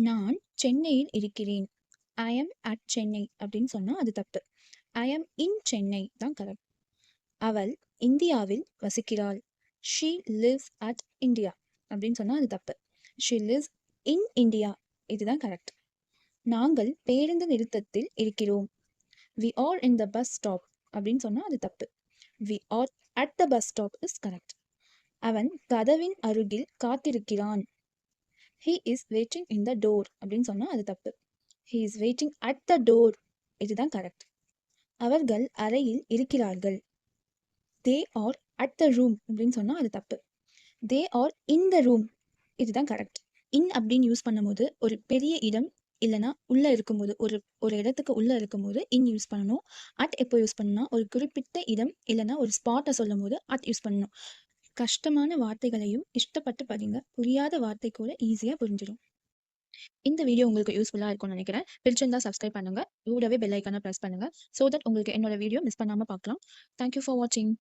நான் சென்னையில் இருக்கிறேன். ஐ அம் அட் சென்னை அப்படின்னு சொன்னா அது தப்பு. ஐ அம் இன் சென்னை தான் கரெக்ட். அவள் இந்தியாவில் வசிக்கிறாள். ஷீ லிவ்ஸ் அட் இந்தியா அப்படின்னு சொன்னா அது தப்பு. ஷீ லிவ்ஸ் இன் இந்தியா இதுதான் கரெக்ட். நாங்கள் பேருந்து நிறுத்தத்தில் இருக்கிறோம். We are in the bus stop அப்படின்னு சொன்னா அது தப்பு. We are at the bus stop is correct. அவன் கதவின் அருகில் காத்திருக்கிறான். He is waiting in the door அப்படின்னு சொன்னா அது தப்பு. He is waiting at the door இதுதான் கரெக்ட். அவர்கள் அறையில் இருக்கிறார்கள். They are at the room அப்படின்னு சொன்னா அது தப்பு. They are in the room இதுதான் கரெக்ட். இன் அப்படின்னு யூஸ் பண்ணும்போது ஒரு பெரிய இடம் இல்லைனா உள்ள இருக்கும்போது ஒரு ஒரு இடத்துக்கு உள்ள இருக்கும்போது இன் யூஸ் பண்ணணும். அட் எப்போ யூஸ் பண்ணணும்னா ஒரு குறிப்பிட்ட இடம் இல்லைனா ஒரு ஸ்பாட்டை சொல்லும் போது அட் யூஸ் பண்ணணும். கஷ்டமான வார்த்தைகளையும் இஷ்டப்பட்டு படிங்க. புரியாத வார்த்தை கூட ஈஸியாக புரிஞ்சிடும். இந்த வீடியோ உங்களுக்கு யூஸ்ஃபுல்லாக இருக்கும்னு நினைக்கிறேன். பிடிச்சிருந்தா சப்ஸ்கிரைப் பண்ணுங்க. கூடவே பெல் ஐக்கானை ப்ரெஸ் பண்ணுங்க. ஸோ தட் உங்களுக்கு என்னோட வீடியோ மிஸ் பண்ணாமல் பார்க்கலாம். தேங்க்யூ ஃபார் வாட்சிங்.